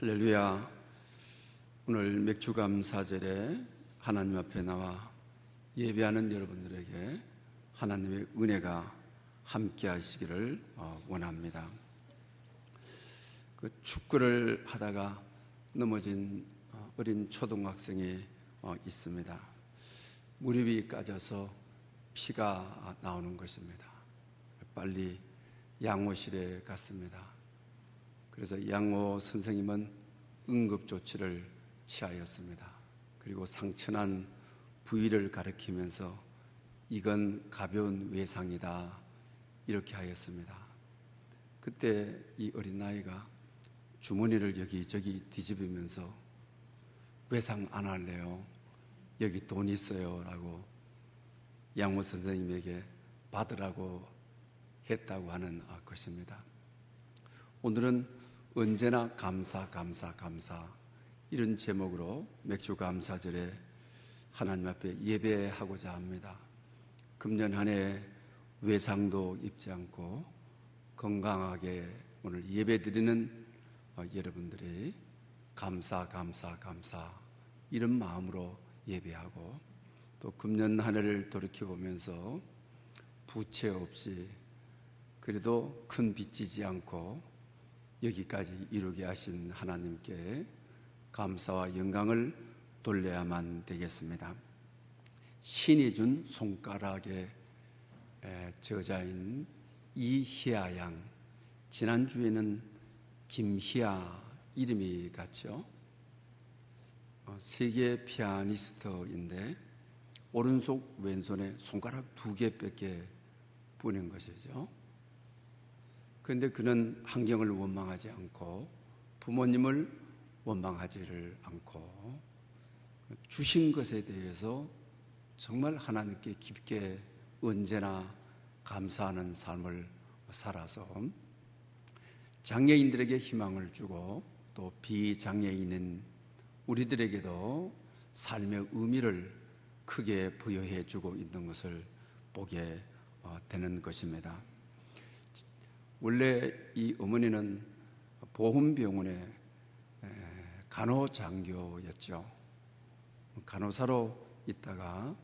할렐루야. 오늘 맥주감사절에 하나님 앞에 나와 예배하는 여러분들에게 하나님의 은혜가 함께 하시기를 원합니다. 축구를 하다가 넘어진 어린 초등학생이 있습니다. 무릎이 까져서 피가 나오는 것입니다. 빨리 양호실에 갔습니다. 그래서 양호 선생님은 응급조치를 취하였습니다. 그리고 상처난 부위를 가리키면서 이건 가벼운 외상이다 이렇게 하였습니다. 그때 이 어린아이가 주머니를 여기저기 뒤집으면서 외상 안 할래요? 여기 돈 있어요 라고 양호 선생님에게 받으라고 했다고 하는 것입니다. 오늘은 언제나 감사 이런 제목으로 맥주감사절에 하나님 앞에 예배하고자 합니다. 금년 한 해 외상도 입지 않고 건강하게 오늘 예배드리는 여러분들이 감사 이런 마음으로 예배하고 또 금년 한 해를 돌이켜보면서 부채 없이 그래도 큰 빚지지 않고 여기까지 이루게 하신 하나님께 감사와 영광을 돌려야만 되겠습니다. 신이 준 손가락의 저자인 이희아 양, 지난주에는 김희아 이름이 같죠. 세계 피아니스트인데 오른손 왼손에 손가락 2개밖에 뿐인 것이죠. 그런데 그는 환경을 원망하지 않고 부모님을 원망하지를 않고 주신 것에 대해서 정말 하나님께 깊게 언제나 감사하는 삶을 살아서 장애인들에게 희망을 주고 또 비장애인인 우리들에게도 삶의 의미를 크게 부여해 주고 있는 것을 보게 되는 것입니다. 원래 이 어머니는 보훈병원의 간호장교였죠. 간호사로 있다가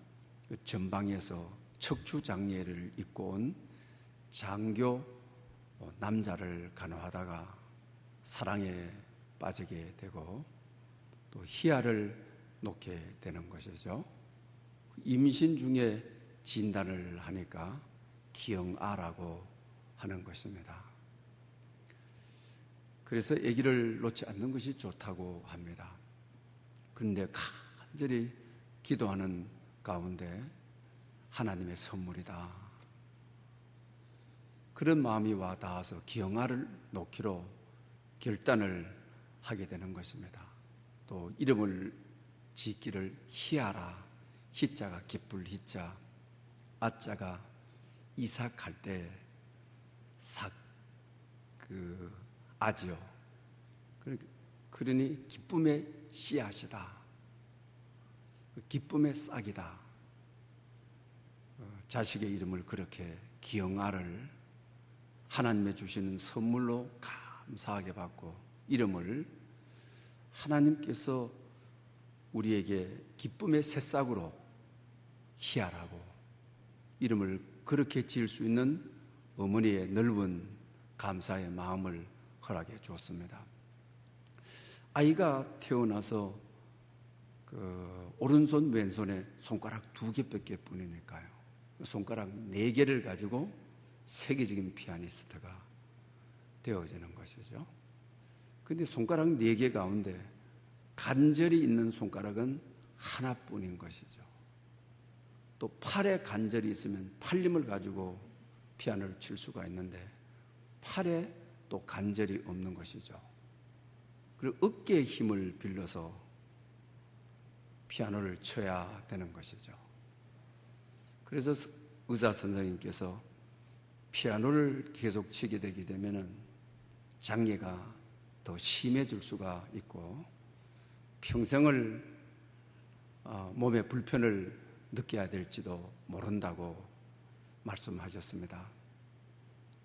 전방에서 척추장애를 입고 온 장교 남자를 간호하다가 사랑에 빠지게 되고 또 희아를 놓게 되는 것이죠. 임신 중에 진단을 하니까 기형아라고 하는 것입니다. 그래서 아기를 놓지 않는 것이 좋다고 합니다. 그런데 간절히 기도하는 가운데 하나님의 선물이다. 그런 마음이 와 닿아서 기형아를 놓기로 결단을 하게 되는 것입니다. 또 이름을 짓기를 희아라. 희자가 기쁠 희자, 아자가 이삭할 때 아지요. 그러니 기쁨의 씨앗이다. 기쁨의 싹이다. 자식의 이름을 그렇게 기영아를 하나님의 주시는 선물로 감사하게 받고 이름을 하나님께서 우리에게 기쁨의 새싹으로 희아라고 이름을 그렇게 지을 수 있는 어머니의 넓은 감사의 마음을 허락해 주었습니다. 아이가 태어나서 오른손 왼손에 손가락 2개밖에 뿐이니까요. 손가락 4개를 가지고 세계적인 피아니스트가 되어지는 것이죠. 그런데 손가락 4개 가운데 관절이 있는 손가락은 하나뿐인 것이죠. 또 팔에 관절이 있으면 팔림을 가지고 피아노를 칠 수가 있는데 팔에 또 관절이 없는 것이죠. 그리고 어깨의 힘을 빌려서 피아노를 쳐야 되는 것이죠. 그래서 의사 선생님께서 피아노를 계속 치게 되게 되면 장애가 더 심해질 수가 있고 평생을 몸에 불편을 느껴야 될지도 모른다고 말씀하셨습니다.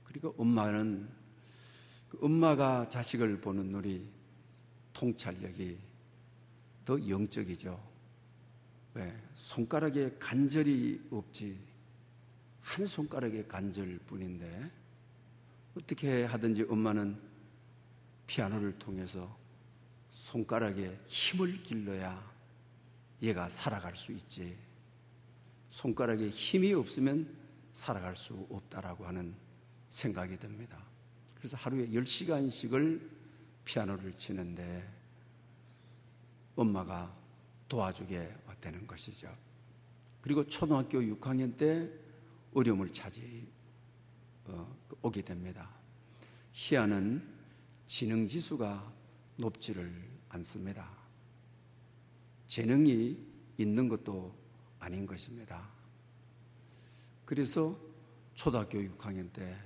그리고 엄마는 엄마가 자식을 보는 눈이 통찰력이 더 영적이죠. 왜? 손가락에 관절이 없지, 한 손가락에 관절 뿐인데 어떻게 하든지 엄마는 피아노를 통해서 손가락에 힘을 길러야 얘가 살아갈 수 있지, 손가락에 힘이 없으면 살아갈 수 없다라고 하는 생각이 듭니다. 그래서 하루에 10시간씩을 피아노를 치는데 엄마가 도와주게 되는 것이죠. 그리고 초등학교 6학년 때 어려움을 오게 됩니다. 희아는 지능지수가 높지를 않습니다. 재능이 있는 것도 아닌 것입니다. 그래서 초등학교 6학년 때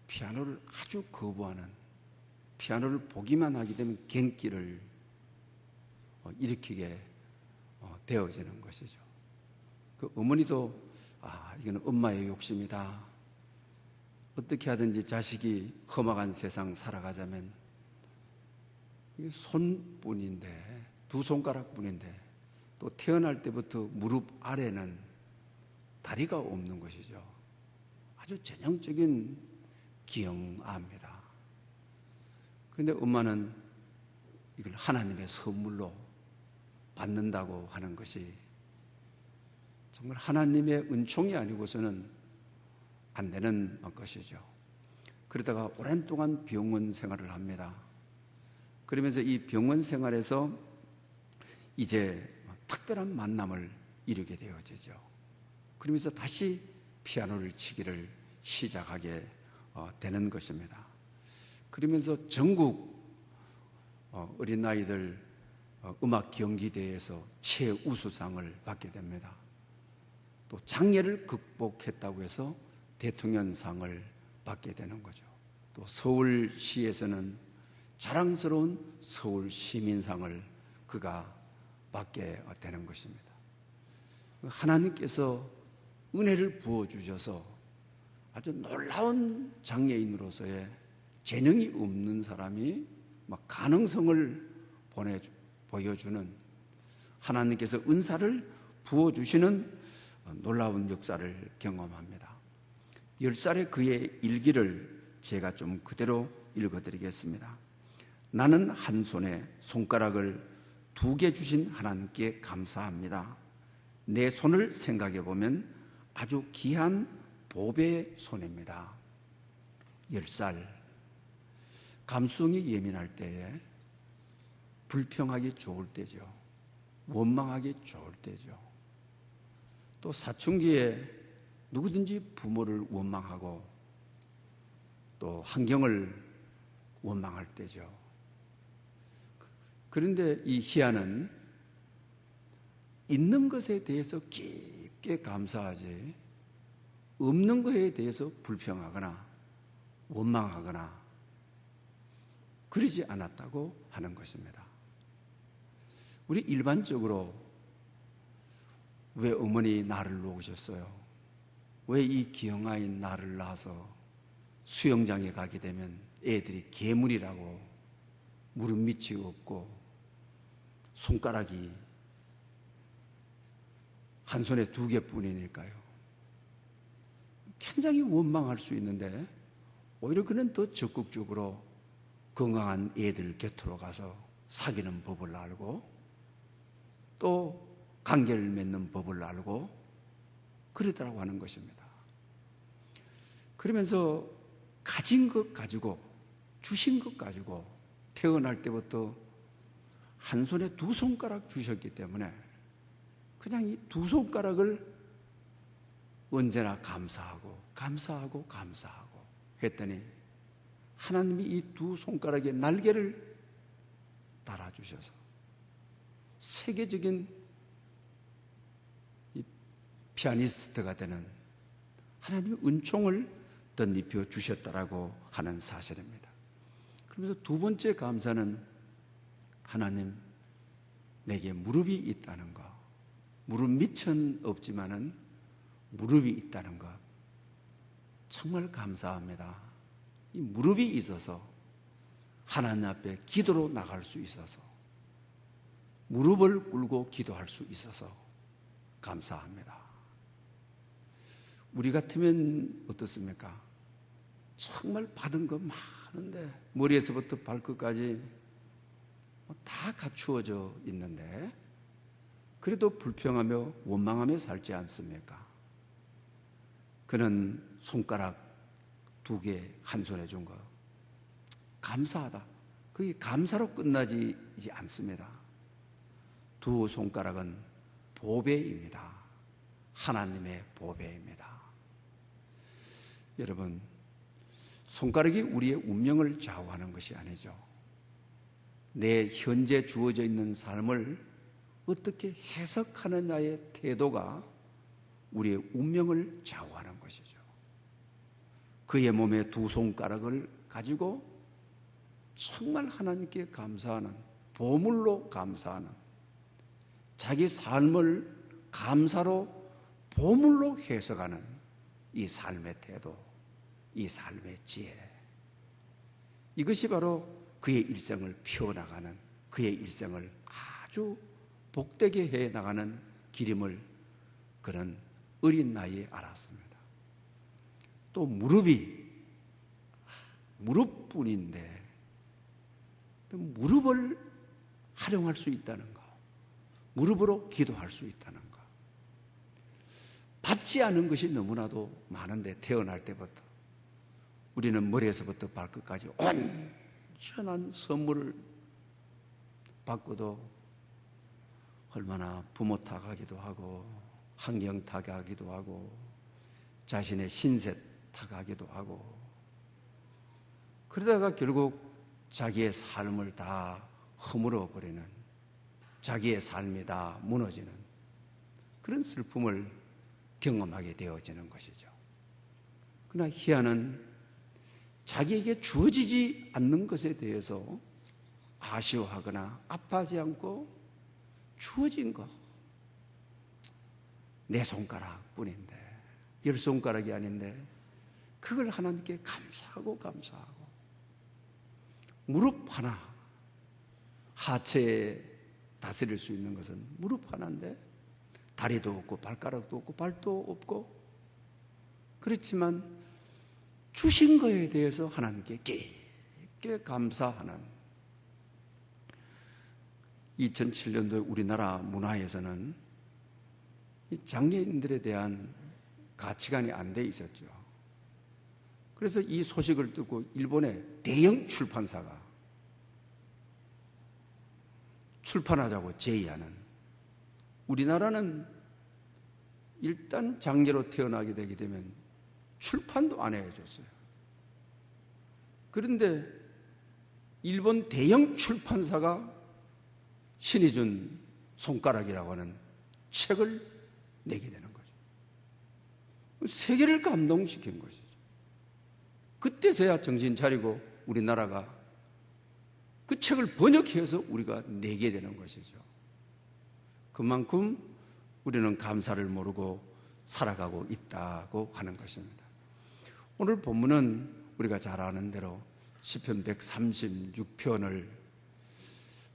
피아노를 아주 거부하는, 피아노를 보기만 하게 되면 갱기를 일으키게 되어지는 것이죠. 그 어머니도 이거는 엄마의 욕심이다. 어떻게 하든지 자식이 험악한 세상 살아가자면 이게 손뿐인데, 두 손가락뿐인데 또 태어날 때부터 무릎 아래는 다리가 없는 것이죠. 아주 전형적인 기형아입니다. 그런데 엄마는 이걸 하나님의 선물로 받는다고 하는 것이 정말 하나님의 은총이 아니고서는 안 되는 것이죠. 그러다가 오랜 동안 병원 생활을 합니다. 그러면서 이 병원 생활에서 이제 특별한 만남을 이루게 되어지죠. 그러면서 다시 피아노를 치기를 시작하게 되는 것입니다. 그러면서 전국 어린아이들 음악 경기대회에서 최우수상을 받게 됩니다. 또 장애를 극복했다고 해서 대통령상을 받게 되는 거죠. 또 서울시에서는 자랑스러운 서울시민상을 그가 받게 되는 것입니다. 하나님께서 은혜를 부어주셔서 아주 놀라운 장애인으로서의 재능이 없는 사람이 막 가능성을 보여주는, 하나님께서 은사를 부어주시는 놀라운 역사를 경험합니다. 10살의 그의 일기를 제가 좀 그대로 읽어드리겠습니다. 나는 한 손에 손가락을 2개 주신 하나님께 감사합니다. 내 손을 생각해 보면 아주 귀한 보배의 손입니다. 10살, 감수성이 예민할 때에 불평하기 좋을 때죠. 원망하기 좋을 때죠. 또 사춘기에 누구든지 부모를 원망하고 또 환경을 원망할 때죠. 그런데 이 희아는 있는 것에 대해서 깊게 감사하지 없는 것에 대해서 불평하거나 원망하거나 그러지 않았다고 하는 것입니다. 우리 일반적으로 왜 어머니 나를 놓으셨어요? 왜 이 기형아인 나를 낳아서 수영장에 가게 되면 애들이 괴물이라고 무릎 밑이 없고 손가락이 한 손에 2개뿐이니까요. 굉장히 원망할 수 있는데 오히려 그는 더 적극적으로 건강한 애들 곁으로 가서 사귀는 법을 알고 또 관계를 맺는 법을 알고 그러더라고 하는 것입니다. 그러면서 가진 것 가지고, 주신 것 가지고 태어날 때부터 한 손에 2손가락 주셨기 때문에 그냥 이 2손가락을 언제나 감사하고 했더니 하나님이 이 2손가락에 날개를 달아주셔서 세계적인 이 피아니스트가 되는 하나님의 은총을 덧입혀 주셨다라고 하는 사실입니다. 그러면서 2번째 감사는 하나님, 내게 무릎이 있다는 것, 무릎 밑은 없지만은 무릎이 있다는 것 정말 감사합니다. 이 무릎이 있어서 하나님 앞에 기도로 나갈 수 있어서 무릎을 꿇고 기도할 수 있어서 감사합니다. 우리 같으면 어떻습니까? 정말 받은 거 많은데 머리에서부터 발끝까지 다 갖추어져 있는데 그래도 불평하며 원망하며 살지 않습니까? 그는 손가락 2개 한 손에 준 거 감사하다. 그게 감사로 끝나지 않습니다. 2 손가락은 보배입니다. 하나님의 보배입니다. 여러분, 손가락이 우리의 운명을 좌우하는 것이 아니죠. 내 현재 주어져 있는 삶을 어떻게 해석하느냐의 태도가 우리의 운명을 좌우하는 것이죠. 그의 몸에 2 손가락을 가지고 정말 하나님께 감사하는, 보물로 감사하는, 자기 삶을 감사로 보물로 해석하는 이 삶의 태도, 이 삶의 지혜, 이것이 바로 그의 일생을 피워나가는, 그의 일생을 아주 복되게 해나가는 길임을 그는 어린 나이에 알았습니다. 또 무릎뿐인데 무릎을 활용할 수 있다는 것, 무릎으로 기도할 수 있다는 것, 받지 않은 것이 너무나도 많은데 태어날 때부터 우리는 머리에서부터 발끝까지 온전한 선물을 받고도 얼마나 부모 탓하기도 하고 환경 탓하기도 하고 자신의 신세 탓하기도 하고 그러다가 결국 자기의 삶을 다 허물어 버리는, 자기의 삶이 다 무너지는 그런 슬픔을 경험하게 되어지는 것이죠. 그러나 희한은 자기에게 주어지지 않는 것에 대해서 아쉬워하거나 아파하지 않고 주어진 것, 내 손가락뿐인데 10손가락이 아닌데 그걸 하나님께 감사하고 무릎 하나, 하체에 다스릴 수 있는 것은 무릎 하나인데 다리도 없고 발가락도 없고 발도 없고 그렇지만 주신 것에 대해서 하나님께 깊게 감사하는 2007년도에 우리나라 문화에서는 이 장애인들에 대한 가치관이 안 돼 있었죠. 그래서 이 소식을 듣고 일본의 대형 출판사가 출판하자고 제의하는, 우리나라는 일단 장애로 태어나게 되게 되면 출판도 안 해줬어요. 그런데 일본 대형 출판사가 신이 준 손가락이라고 하는 책을 내게 되는 거죠. 세계를 감동시킨 것이죠. 그때서야 정신 차리고 우리나라가 그 책을 번역해서 우리가 내게 되는 것이죠. 그만큼 우리는 감사를 모르고 살아가고 있다고 하는 것입니다. 오늘 본문은 우리가 잘 아는 대로 시편 136편을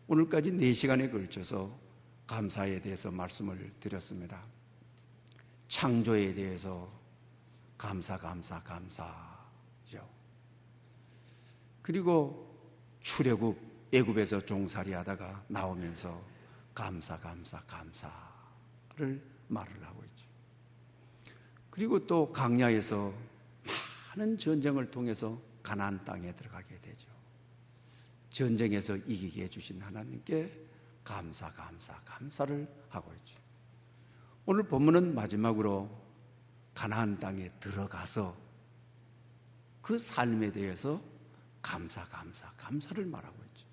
오늘까지 4시간에 걸쳐서 감사에 대해서 말씀을 드렸습니다. 창조에 대해서 감사죠. 그리고 출애굽, 애굽에서 종살이 하다가 나오면서 감사를 말을 하고 있죠. 그리고 또 광야에서 많은 전쟁을 통해서 가나안 땅에 들어가게 되죠. 전쟁에서 이기게 해주신 하나님께 감사를 하고 있죠. 오늘 본문은 마지막으로 가나안 땅에 들어가서 그 삶에 대해서 감사를 말하고 있죠.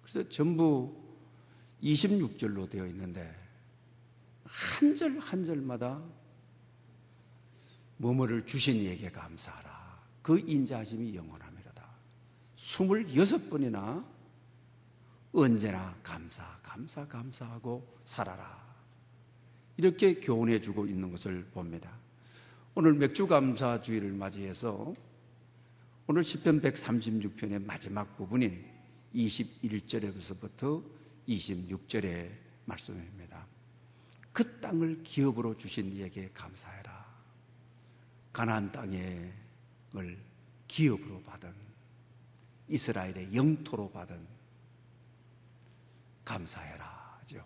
그래서 전부 26절로 되어 있는데 한 절 한 절마다 뭐뭐를 주신 이에게 감사하라. 그 인자하심이 영원하미로다. 26번이나 언제나 감사하고 살아라. 이렇게 교훈해 주고 있는 것을 봅니다. 오늘 맥주감사주의를 맞이해서 오늘 시편 136편의 마지막 부분인 21절에서부터 26절의 말씀입니다. 그 땅을 기업으로 주신 이에게 감사해라. 가나안 땅을 기업으로 받은, 이스라엘의 영토로 받은 감사해라 하죠.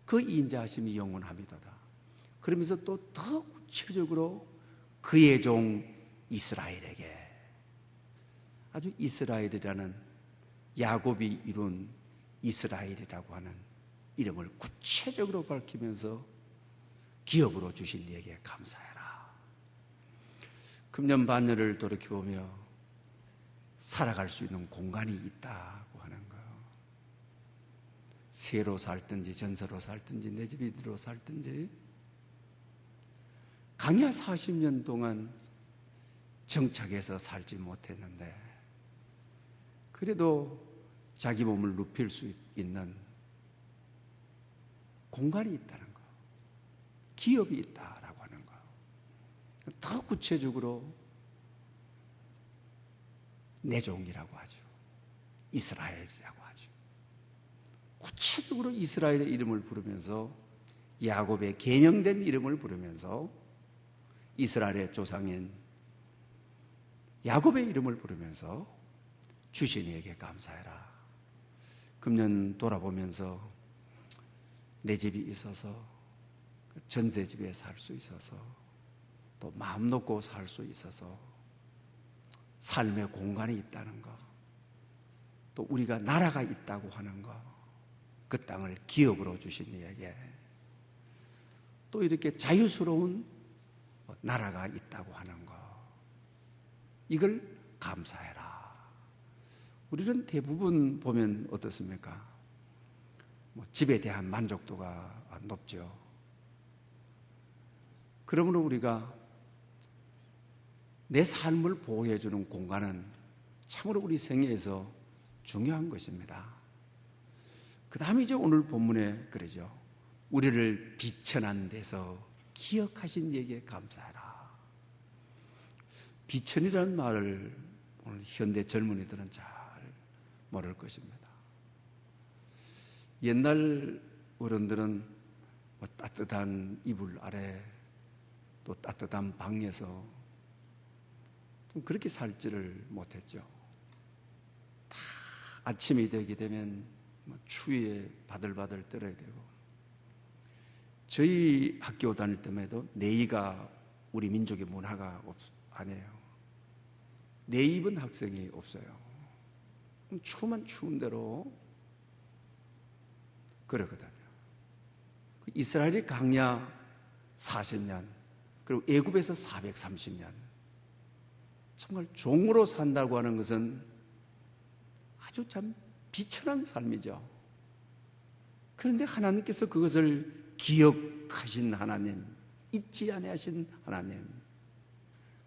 그 인자하심이 영원함이도다. 그러면서 또 더 구체적으로 그의 종 이스라엘에게, 아주 이스라엘이라는 야곱이 이룬 이스라엘이라고 하는 이름을 구체적으로 밝히면서 기업으로 주신 이에게 감사해라. 금년 반년을 돌이켜보며 살아갈 수 있는 공간이 있다고 하는 거예요. 새로 살든지 전세로 살든지 내 집으로 살든지, 강야 40년 동안 정착해서 살지 못했는데 그래도 자기 몸을 눕힐 수 있는 공간이 있다는 거, 기업이 있다라고 하는 거. 더 구체적으로 내 종이라고 하죠. 이스라엘이라고 하죠. 구체적으로 이스라엘의 이름을 부르면서, 야곱의 개명된 이름을 부르면서, 이스라엘의 조상인 야곱의 이름을 부르면서 주신 이에게 감사해라. 금년 돌아보면서 내 집이 있어서, 전세집에 살 수 있어서, 또 마음 놓고 살 수 있어서, 삶의 공간이 있다는 것, 또 우리가 나라가 있다고 하는 것, 그 땅을 기업으로 주신 이에게, 또 이렇게 자유스러운 나라가 있다고 하는 것, 이걸 감사해라. 우리는 대부분 보면 어떻습니까? 집에 대한 만족도가 높죠. 그러므로 우리가 내 삶을 보호해주는 공간은 참으로 우리 생애에서 중요한 것입니다. 그 다음에 이제 오늘 본문에 그러죠. 우리를 비천한 데서 기억하신 이에게 감사하라. 비천이라는 말을 오늘 현대 젊은이들은 잘 모를 것입니다. 옛날 어른들은 따뜻한 이불 아래, 또 따뜻한 방에서 좀 그렇게 살지를 못했죠. 다 아침이 되게 되면 추위에 바들바들 떨어야 되고, 저희 학교 다닐 때에도 내의가 우리 민족의 문화가 아니에요. 내의 입은 학생이 없어요. 추우면 추운 대로 그러거든요. 이스라엘이 강야 40년, 그리고 애굽에서 430년, 정말 종으로 산다고 하는 것은 아주 참 비천한 삶이죠. 그런데 하나님께서 그것을 기억하신 하나님, 잊지 아니하신 하나님,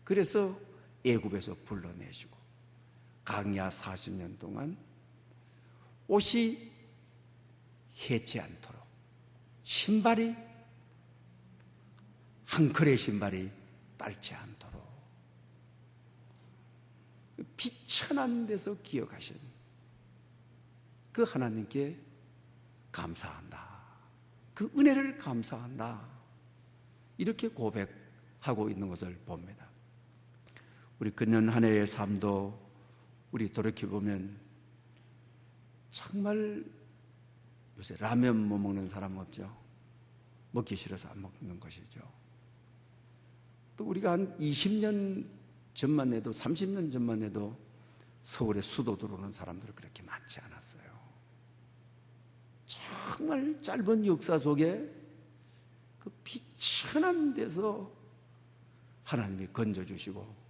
그래서 애굽에서 불러내시고 강야 40년 동안 옷이 해치 않도록, 신발이, 한 컬의 신발이 딸지 않도록 비천한 데서 기억하신 그 하나님께 감사한다. 그 은혜를 감사한다. 이렇게 고백하고 있는 것을 봅니다. 우리 금년 한 해의 삶도 우리 돌이켜보면 정말, 요새 라면 못 먹는 사람 없죠? 먹기 싫어서 안 먹는 것이죠. 또 우리가 한 20년 전만 해도, 30년 전만 해도 서울에 수도 들어오는 사람들은 그렇게 많지 않았어요. 정말 짧은 역사 속에 그 비천한 데서 하나님이 건져주시고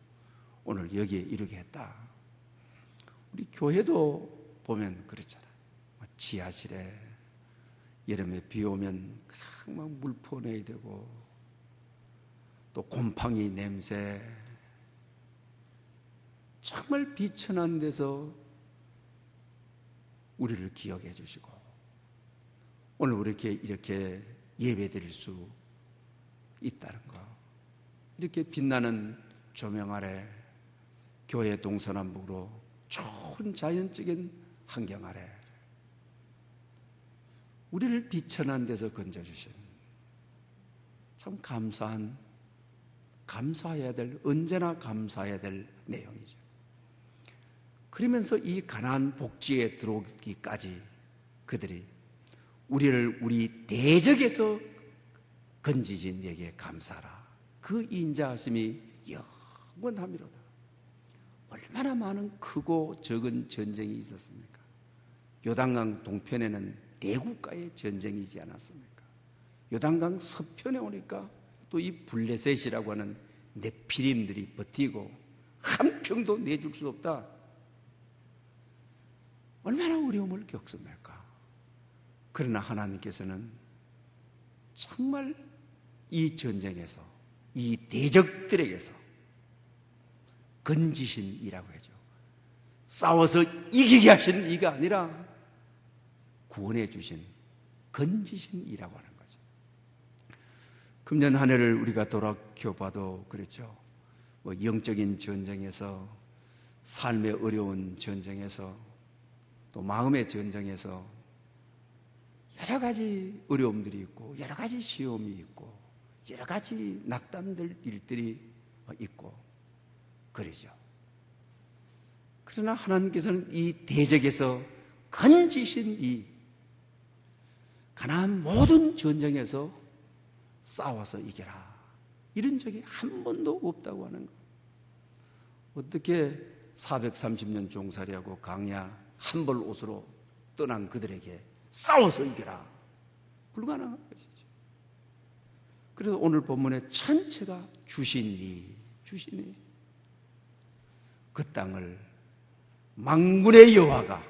오늘 여기에 이르게 했다. 우리 교회도 보면 그렇잖아요. 지하실에 여름에 비 오면 그냥 막 물 퍼내야 되고, 또 곰팡이 냄새, 정말 비천한 데서 우리를 기억해 주시고 오늘 우리에게 이렇게 예배 드릴 수 있다는 거, 이렇게 빛나는 조명 아래, 교회 동서남북으로 좋은 자연적인 환경 아래 우리를 비천한 데서 건져주신 참 감사해야 될, 언제나 감사해야 될 내용이죠. 그러면서 이 가나안 복지에 들어오기까지 그들이 우리를 우리 대적에서 건지신 네게 감사라. 그 인자하심이 영원하미로다. 얼마나 많은 크고 적은 전쟁이 있었습니까? 요단강 동편에는 네 국가의 전쟁이지 않았습니까? 요단강 서편에 오니까 또 이 블레셋이라고 하는 네피림들이 버티고 한 평도 내줄 수 없다. 얼마나 어려움을 겪습니까? 그러나 하나님께서는 정말 이 전쟁에서, 이 대적들에게서 건지신 이라고 하죠. 싸워서 이기게 하신 이가 아니라 구원해 주신, 건지신 이라고 하는 거죠. 금년 한 해를 우리가 돌아켜봐도 그렇죠. 영적인 전쟁에서, 삶의 어려운 전쟁에서, 또 마음의 전쟁에서 여러 가지 어려움들이 있고, 여러 가지 시험이 있고, 여러 가지 낙담들 일들이 있고 그러죠. 그러나 하나님께서는 이 대적에서 건지신 이 가나안 모든 전쟁에서 싸워서 이겨라, 이런 적이 한 번도 없다고 하는 거예요. 어떻게 430년 종살이하고 강야 한 벌 옷으로 떠난 그들에게 싸워서 이겨라, 불가능한 것이죠. 그래서 오늘 본문의 전체가 주시니 그 땅을 만군의 여호와가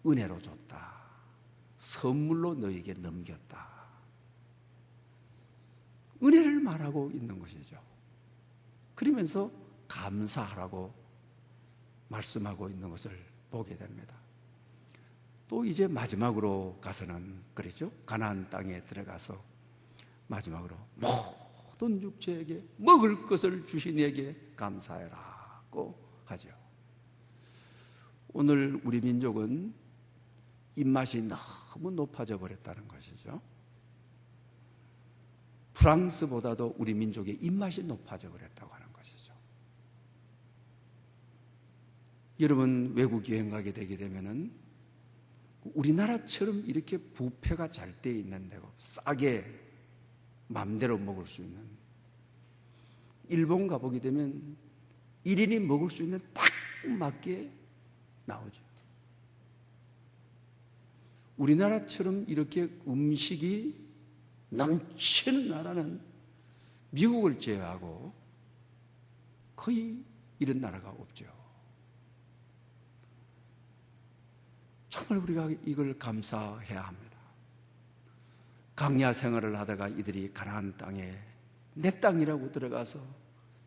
은혜로 줬다, 선물로 너에게 넘겼다, 은혜를 말하고 있는 것이죠. 그러면서 감사하라고 말씀하고 있는 것을 보게 됩니다. 또 이제 마지막으로 가서는 그랬죠. 가나안 땅에 들어가서 마지막으로 모든 육체에게 먹을 것을 주신 이에게 감사해라고 하죠. 오늘 우리 민족은 입맛이 너무 높아져 버렸다는 것이죠. 프랑스보다도 우리 민족의 입맛이 높아져 버렸다고 하는 것이죠. 여러분 외국 여행 가게 되게 되면은 우리나라처럼 이렇게 뷔페가 잘 돼 있는 데고 싸게 마음대로 먹을 수 있는, 일본 가보게 되면 1인이 먹을 수 있는 딱 맞게 나오죠. 우리나라처럼 이렇게 음식이 넘치는 나라는 미국을 제외하고 거의 이런 나라가 없죠. 정말 우리가 이걸 감사해야 합니다. 강야 생활을 하다가 이들이 가나안 땅에 내 땅이라고 들어가서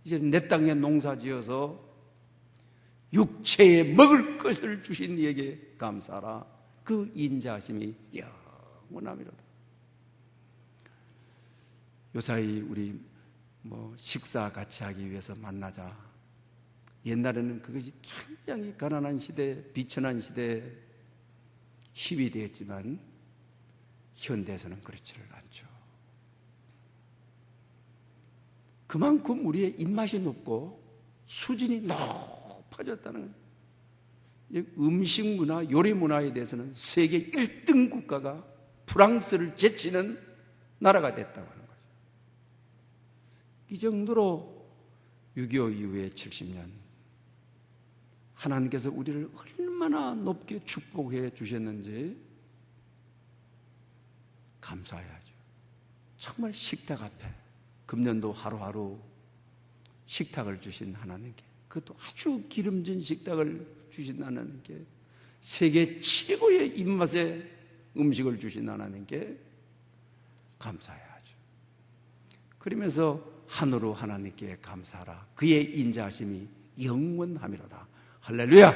이제 내 땅에 농사 지어서 육체에 먹을 것을 주신 이에게 감사하라. 그 인자하심이 영원하미로다. 요사이 우리 식사 같이 하기 위해서 만나자. 옛날에는 그것이 굉장히 가난한 시대, 비천한 시대에 힘이 되었지만 현대에서는 그렇지를 않죠. 그만큼 우리의 입맛이 높고 수준이 높아졌다는 거예요. 음식 문화, 요리 문화에 대해서는 세계 1등 국가가 프랑스를 제치는 나라가 됐다고 하는 거죠. 이 정도로 6.25 이후에 70년 하나님께서 우리를 얼마나 높게 축복해 주셨는지 감사해야죠. 정말 식탁 앞에 금년도 하루하루 식탁을 주신 하나님께, 그것도 아주 기름진 식탁을 주신 하나님께, 세계 최고의 입맛의 음식을 주신 하나님께 감사해야죠. 그러면서 하늘로 하나님께 감사하라. 그의 인자하심이 영원하미로다. 할렐루야.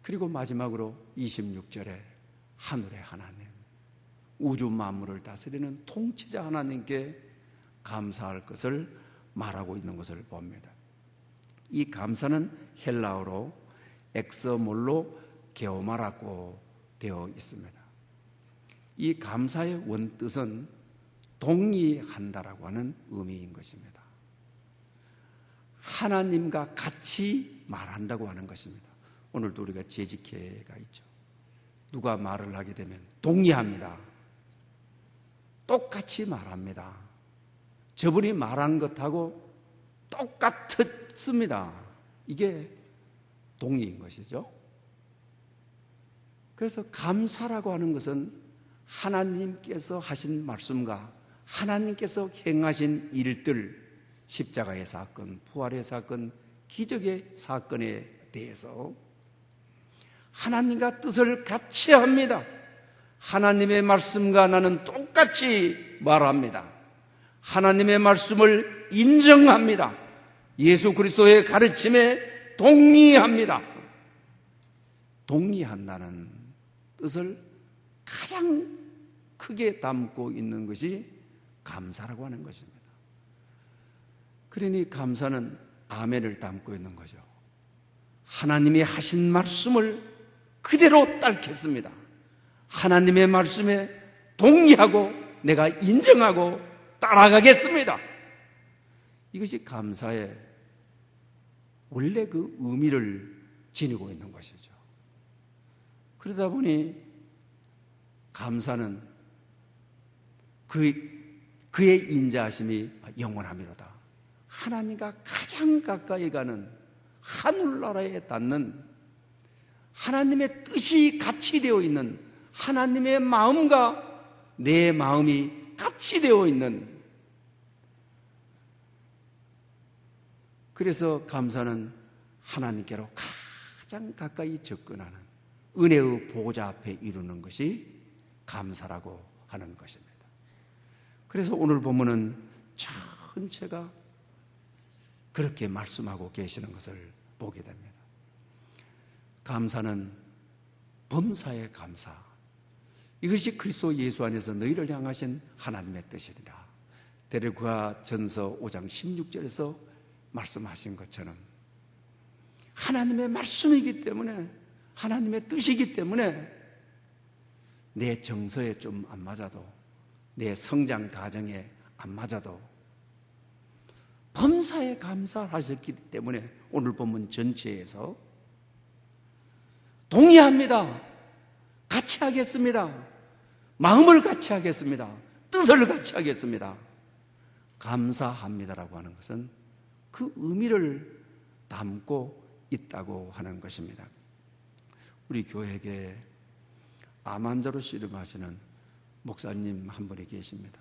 그리고 마지막으로 26절에 하늘의 하나님, 우주 만물을 다스리는 통치자 하나님께 감사할 것을 말하고 있는 것을 봅니다. 이 감사는 헬라어로 엑서몰로 게오마라고 되어 있습니다. 이 감사의 원뜻은 동의한다라고 하는 의미인 것입니다. 하나님과 같이 말한다고 하는 것입니다. 오늘도 우리가 재직회가 있죠. 누가 말을 하게 되면 동의합니다. 똑같이 말합니다. 저분이 말한 것하고 똑같습니다. 이게 동의인 것이죠. 그래서 감사라고 하는 것은 하나님께서 하신 말씀과 하나님께서 행하신 일들, 십자가의 사건, 부활의 사건, 기적의 사건에 대해서 하나님과 뜻을 같이 합니다. 하나님의 말씀과 나는 똑같이 말합니다. 하나님의 말씀을 인정합니다. 예수 그리스도의 가르침에 동의합니다. 동의한다는 뜻을 가장 크게 담고 있는 것이 감사라고 하는 것입니다. 그러니 감사는 아멘을 담고 있는 거죠. 하나님이 하신 말씀을 그대로 따르겠습니다. 하나님의 말씀에 동의하고 내가 인정하고 따라가겠습니다. 이것이 감사의 원래 그 의미를 지니고 있는 것이죠. 그러다 보니 감사는 그의 인자하심이 영원하미로다. 하나님과 가장 가까이 가는 하늘나라에 닿는 하나님의 뜻이 같이 되어 있는 하나님의 마음과 내 마음이 같이 되어 있는, 그래서 감사는 하나님께로 가장 가까이 접근하는 은혜의 보호자 앞에 이루는 것이 감사라고 하는 것입니다. 그래서 오늘 본문은 전체가 그렇게 말씀하고 계시는 것을 보게 됩니다. 감사는 범사의 감사, 이것이 그리스도 예수 안에서 너희를 향하신 하나님의 뜻이니라. 데살로니가전서 5장 16절에서 말씀하신 것처럼 하나님의 말씀이기 때문에, 하나님의 뜻이기 때문에 내 정서에 좀 안 맞아도, 내 성장 과정에 안 맞아도 범사에 감사하셨기 때문에 오늘 본문 전체에서 동의합니다. 같이 하겠습니다. 마음을 같이 하겠습니다. 뜻을 같이 하겠습니다. 감사합니다라고 하는 것은 그 의미를 담고 있다고 하는 것입니다. 우리 교회에 암 환자로 씨름하시는 목사님 한 분이 계십니다.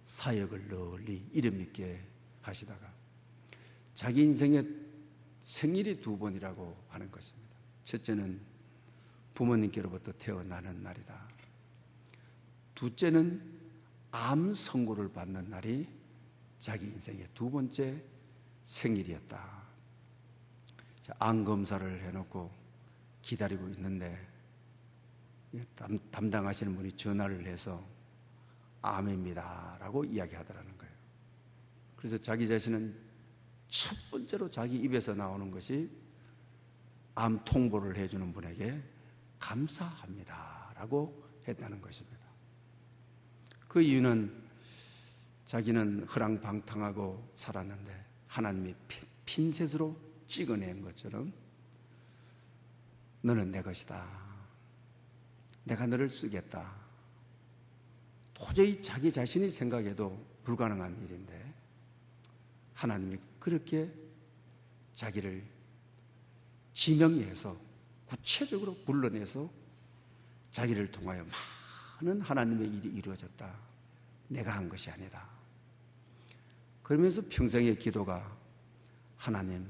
사역을 널리 이름 있게 하시다가 자기 인생의 생일이 2번이라고 하는 것입니다. 첫째는 부모님께로부터 태어나는 날이다. 둘째는 암 선고를 받는 날이 자기 인생의 2번째 생일이었다. 암 검사를 해놓고 기다리고 있는데 담당하시는 분이 전화를 해서 암입니다 라고 이야기하더라는 거예요. 그래서 자기 자신은 첫 번째로 자기 입에서 나오는 것이 암 통보를 해주는 분에게 감사합니다 라고 했다는 것입니다. 그 이유는 자기는 허랑방탕하고 살았는데 하나님이 핀셋으로 찍어낸 것처럼 너는 내 것이다, 내가 너를 쓰겠다. 도저히 자기 자신이 생각해도 불가능한 일인데 하나님이 그렇게 자기를 지명해서 구체적으로 불러내서 자기를 통하여 많은 하나님의 일이 이루어졌다. 내가 한 것이 아니다. 그러면서 평생의 기도가 하나님,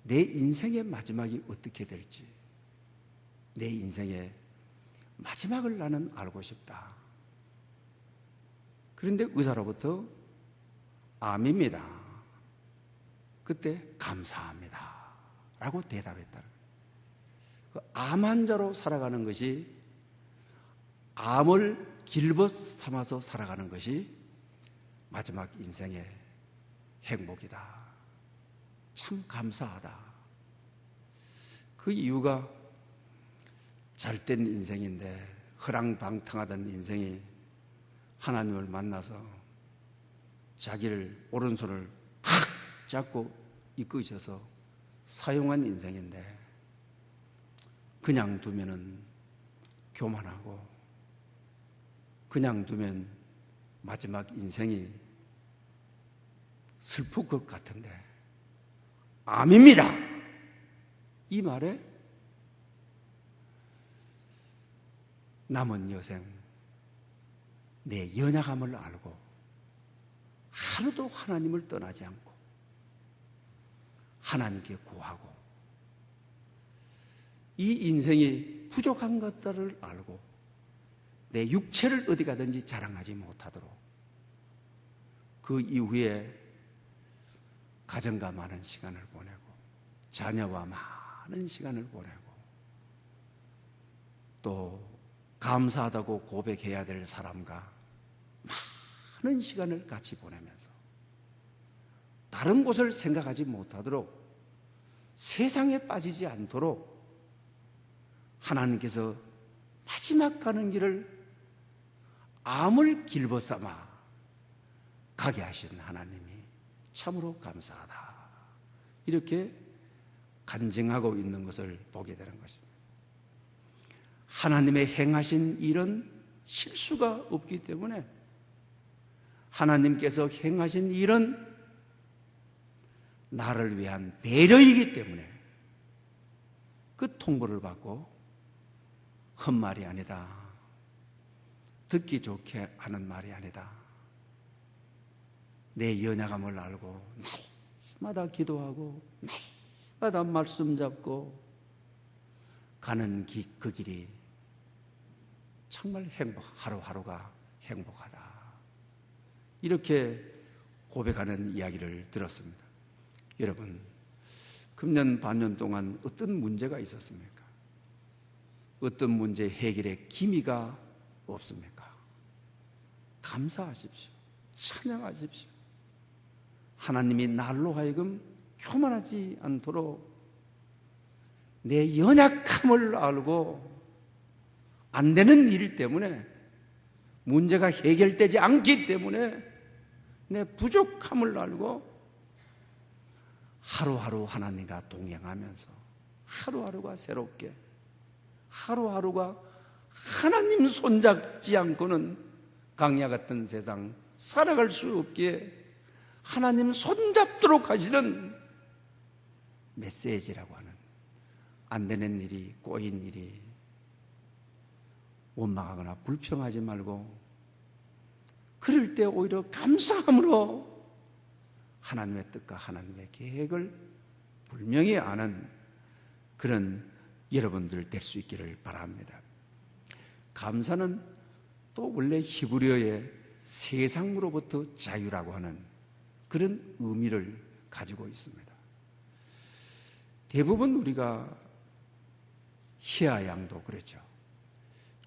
내 인생의 마지막이 어떻게 될지, 내 인생의 마지막을 나는 알고 싶다. 그런데 의사로부터 암입니다. 그때 감사합니다 라고 대답했다. 암 환자로 살아가는 것이, 암을 길벗 삼아서 살아가는 것이 마지막 인생의 행복이다. 참 감사하다. 그 이유가 잘된 인생인데 허랑방탕하던 인생이 하나님을 만나서 자기를 오른손을 팍 잡고 이끄셔서 사용한 인생인데, 그냥 두면은 교만하고 그냥 두면 마지막 인생이 슬플 것 같은데, 암입니다. 이 말에 남은 여생 내 연약함을 알고 하루도 하나님을 떠나지 않고 하나님께 구하고 이 인생이 부족한 것들을 알고 내 육체를 어디 가든지 자랑하지 못하도록 그 이후에 가정과 많은 시간을 보내고 자녀와 많은 시간을 보내고 또 감사하다고 고백해야 될 사람과 많은 시간을 같이 보내면서 다른 곳을 생각하지 못하도록 세상에 빠지지 않도록 하나님께서 마지막 가는 길을 암을 길벗삼아 가게 하신 하나님이 참으로 감사하다, 이렇게 간증하고 있는 것을 보게 되는 것입니다. 하나님의 행하신 일은 실수가 없기 때문에 하나님께서 행하신 일은 나를 위한 배려이기 때문에 그 통보를 받고 헛말이 아니다, 듣기 좋게 하는 말이 아니다, 내 연약함을 알고 날마다 기도하고 날마다 말씀 잡고 가는 그 길이 정말 하루하루가 행복하다, 이렇게 고백하는 이야기를 들었습니다. 여러분, 금년 반년 동안 어떤 문제가 있었습니까? 어떤 문제 해결의 기미가 없습니까? 감사하십시오. 찬양하십시오. 하나님이 날로 하여금 교만하지 않도록 내 연약함을 알고 안 되는 일 때문에 문제가 해결되지 않기 때문에 내 부족함을 알고 하루하루 하나님과 동행하면서 하루하루가 새롭게, 하루하루가 하나님 손잡지 않고는 강야 같은 세상 살아갈 수 없기에 하나님 손잡도록 하시는 메시지라고 하는, 안 되는 일이, 꼬인 일이 원망하거나 불평하지 말고 그럴 때 오히려 감사함으로 하나님의 뜻과 하나님의 계획을 분명히 아는 그런 여러분들 될 수 있기를 바랍니다. 감사는 또 원래 히브리어의 세상으로부터 자유라고 하는 그런 의미를 가지고 있습니다. 대부분 우리가 희야 양도 그랬죠.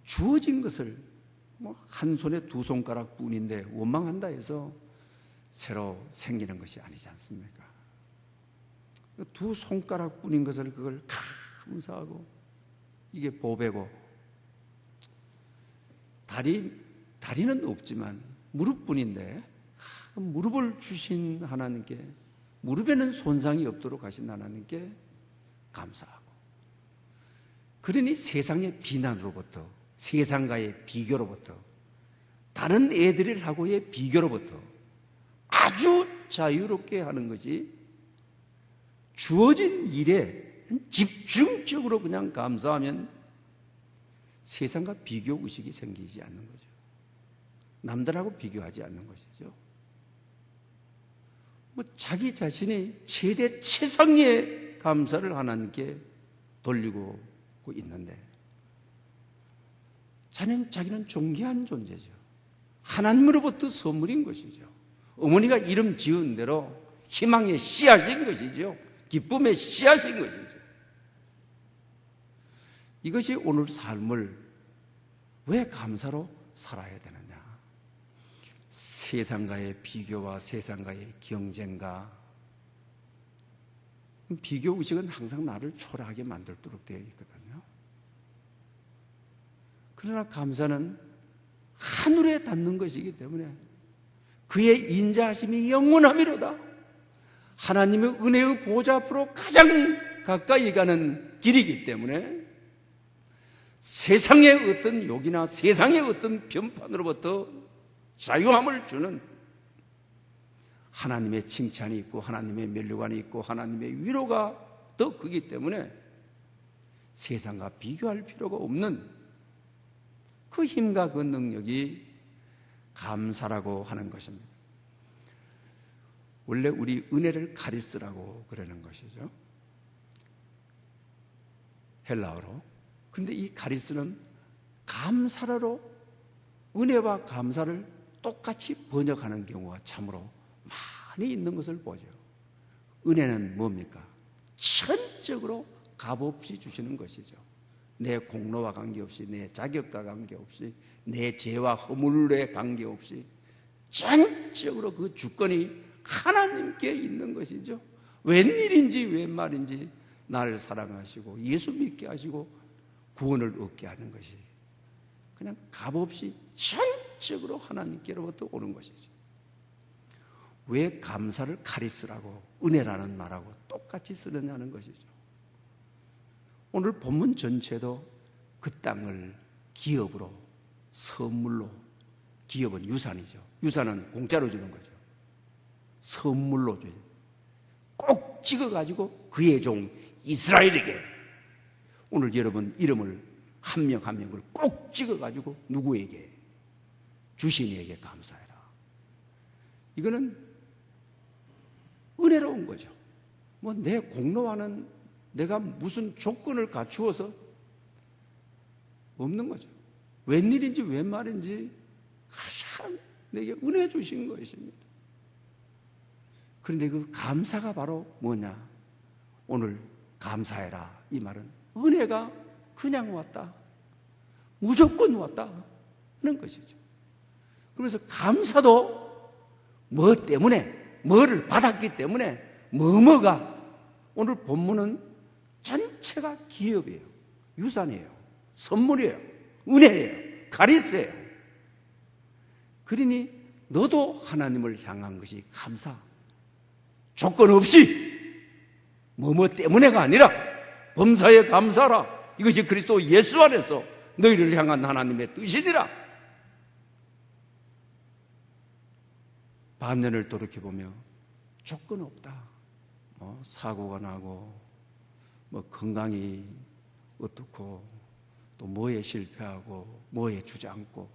주어진 것을 한 손에 두 손가락 뿐인데 원망한다 해서 새로 생기는 것이 아니지 않습니까? 두 손가락 뿐인 것을 그걸 감사하고 이게 보배고, 다리는 없지만 무릎뿐인데 무릎을 주신 하나님께, 무릎에는 손상이 없도록 하신 하나님께 감사하고, 그러니 세상의 비난으로부터, 세상과의 비교로부터, 다른 애들하고의 비교로부터 아주 자유롭게 하는 것이 주어진 일에 집중적으로 그냥 감사하면 세상과 비교 의식이 생기지 않는 거죠. 남들하고 비교하지 않는 것이죠. 자기 자신이 최대 최상의 감사를 하나님께 돌리고 있는데, 자기는 존귀한 존재죠. 하나님으로부터 선물인 것이죠. 어머니가 이름 지은 대로 희망의 씨앗인 것이죠. 기쁨의 씨앗인 것이죠. 이것이 오늘 삶을 왜 감사로 살아야 되느냐? 세상과의 비교와 세상과의 경쟁과, 비교 의식은 항상 나를 초라하게 만들도록 되어 있거든요. 그러나 감사는 하늘에 닿는 것이기 때문에 그의 인자하심이 영원함이로다. 하나님의 은혜의 보좌 앞으로 가장 가까이 가는 길이기 때문에 세상의 어떤 욕이나 세상의 어떤 편판으로부터 자유함을 주는 하나님의 칭찬이 있고 하나님의 면류관이 있고 하나님의 위로가 더 크기 때문에 세상과 비교할 필요가 없는 그 힘과 그 능력이 감사라고 하는 것입니다. 원래 우리 은혜를 카리스라고 그러는 것이죠. 헬라어로. 근데 이 카리스는 감사로 은혜와 감사를 똑같이 번역하는 경우가 참으로 많이 있는 것을 보죠. 은혜는 뭡니까? 전적으로 값없이 주시는 것이죠. 내 공로와 관계없이, 내 자격과 관계없이, 내 죄와 허물에 관계없이 전적으로 그 주권이 하나님께 있는 것이죠. 웬일인지 웬말인지 나를 사랑하시고 예수 믿게 하시고 구원을 얻게 하는 것이 그냥 값없이 전적으로 하나님께로부터 오는 것이죠. 왜 감사를 카리스라고 은혜라는 말하고 똑같이 쓰느냐는 것이죠. 오늘 본문 전체도 그 땅을 기업으로, 선물로, 기업은 유산이죠. 유산은 공짜로 주는 거죠. 선물로 줘요. 꼭 찍어가지고 그의 종 이스라엘에게, 오늘 여러분 이름을 한 명 한 명을 꼭 찍어가지고 누구에게? 주신이에게 감사해라. 이거는 은혜로운 거죠. 뭐 내 공로와는 내가 무슨 조건을 갖추어서 없는 거죠. 웬일인지 웬말인지 가장 내게 은혜 주신 것입니다. 그런데 그 감사가 바로 뭐냐? 오늘 감사해라 이 말은 은혜가 그냥 왔다, 무조건 왔다 하는 것이죠. 그러면서 감사도 뭐 때문에, 뭐를 받았기 때문에 뭐가 오늘 본문은 전체가 기업이에요, 유산이에요, 선물이에요, 은혜예요, 카리스예요. 그러니 너도 하나님을 향한 것이 감사, 조건 없이 뭐 때문에가 아니라 범사에 감사라. 이것이 그리스도 예수 안에서 너희를 향한 하나님의 뜻이니라. 반년을 돌이켜보며 조건 없다. 뭐 사고가 나고 뭐 건강이 어떻고 또 뭐에 실패하고 뭐에 주저앉고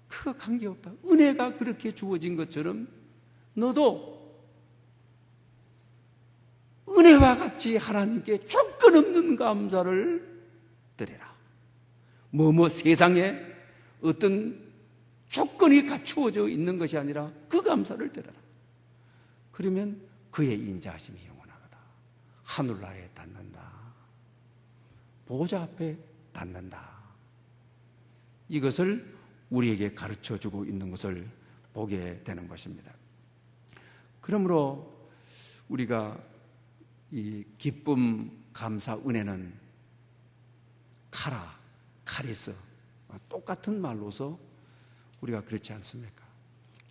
그거 관계없다. 은혜가 그렇게 주어진 것처럼 너도 은혜와 같이 하나님께 조건 없는 감사를 드려라. 세상에 어떤 조건이 갖추어져 있는 것이 아니라 그 감사를 드려라. 그러면 그의 인자하심이 영원하다. 하늘나라에 닿는다. 보좌 앞에 닿는다. 이것을 우리에게 가르쳐주고 있는 것을 보게 되는 것입니다. 그러므로 우리가 이 기쁨, 감사, 은혜는 카리스 똑같은 말로서 우리가 그렇지 않습니까?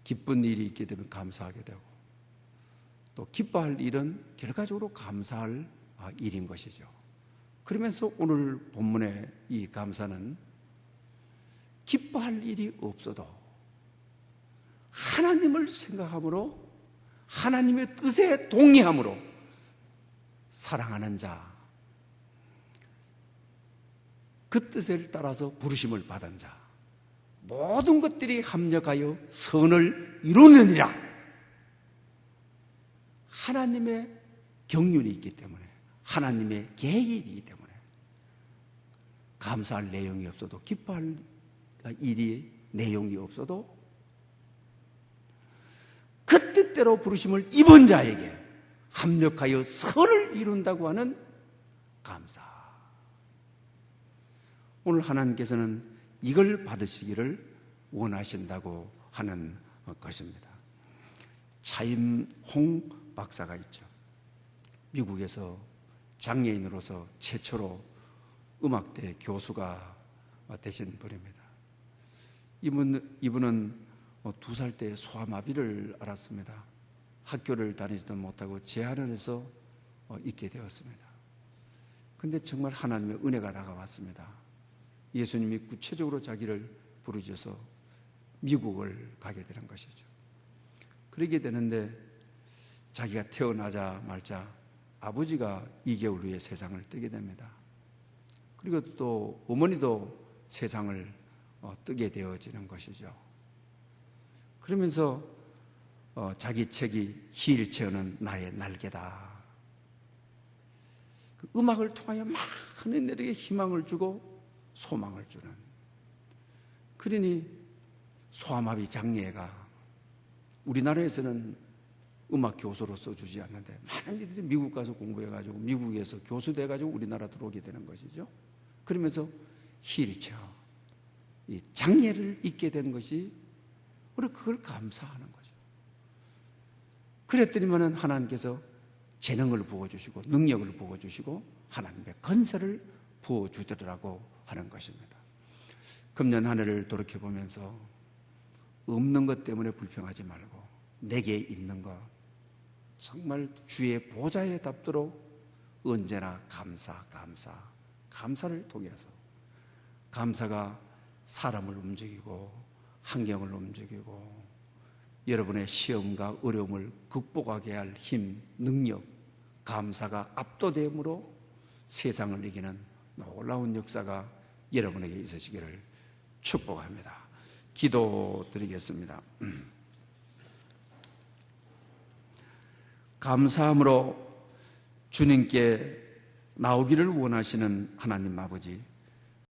기쁜 일이 있게 되면 감사하게 되고 또 기뻐할 일은 결과적으로 감사할 일인 것이죠. 그러면서 오늘 본문의 이 감사는 기뻐할 일이 없어도 하나님을 생각함으로 하나님의 뜻에 동의함으로 사랑하는 자, 그 뜻을 따라서 부르심을 받은 자, 모든 것들이 합력하여 선을 이루느니라. 하나님의 경륜이 있기 때문에, 하나님의 계획이기 때문에 감사할 내용이 없어도, 기뻐할 일이 내용이 없어도 그 뜻대로 부르심을 입은 자에게 합력하여 선을 이룬다고 하는 감사. 오늘 하나님께서는 이걸 받으시기를 원하신다고 하는 것입니다. 차임홍 박사가 있죠. 미국에서 장애인으로서 최초로 음악대 교수가 되신 분입니다. 이분은 2살 때 소아마비를 앓았습니다. 학교를 다니지도 못하고 재활원에서 있게 되었습니다. 근데 정말 하나님의 은혜가 다가왔습니다. 예수님이 구체적으로 자기를 부르셔서 미국을 가게 되는 것이죠. 그러게 되는데 자기가 태어나자 말자 아버지가 2개월 후에 세상을 뜨게 됩니다. 그리고 또 어머니도 세상을 뜨게 되어지는 것이죠. 그러면서 자기 책이 휠체어는 나의 날개다. 그 음악을 통하여 많은 이들에게 희망을 주고 소망을 주는. 그러니 소아마비 장애가 우리나라에서는 음악 교수로 써주지 않는데 많은 이들이 미국 가서 공부해가지고 미국에서 교수 돼가지고 우리나라 들어오게 되는 것이죠. 그러면서 휠체어, 이 장애를 잊게 된 것이 우리 그걸 감사하는 거죠. 그랬더니만은 하나님께서 재능을 부어주시고 능력을 부어주시고 하나님의 건설을 부어주더라고 하는 것입니다. 금년 한 해를 돌이켜보면서 없는 것 때문에 불평하지 말고 내게 있는 것 정말 주의 보좌에 닿도록 언제나 감사를 통해서 감사가 사람을 움직이고 환경을 움직이고 여러분의 시험과 어려움을 극복하게 할 힘, 능력, 감사가 압도됨으로 세상을 이기는 놀라운 역사가 여러분에게 있으시기를 축복합니다. 기도드리겠습니다. 감사함으로 주님께 나오기를 원하시는 하나님 아버지,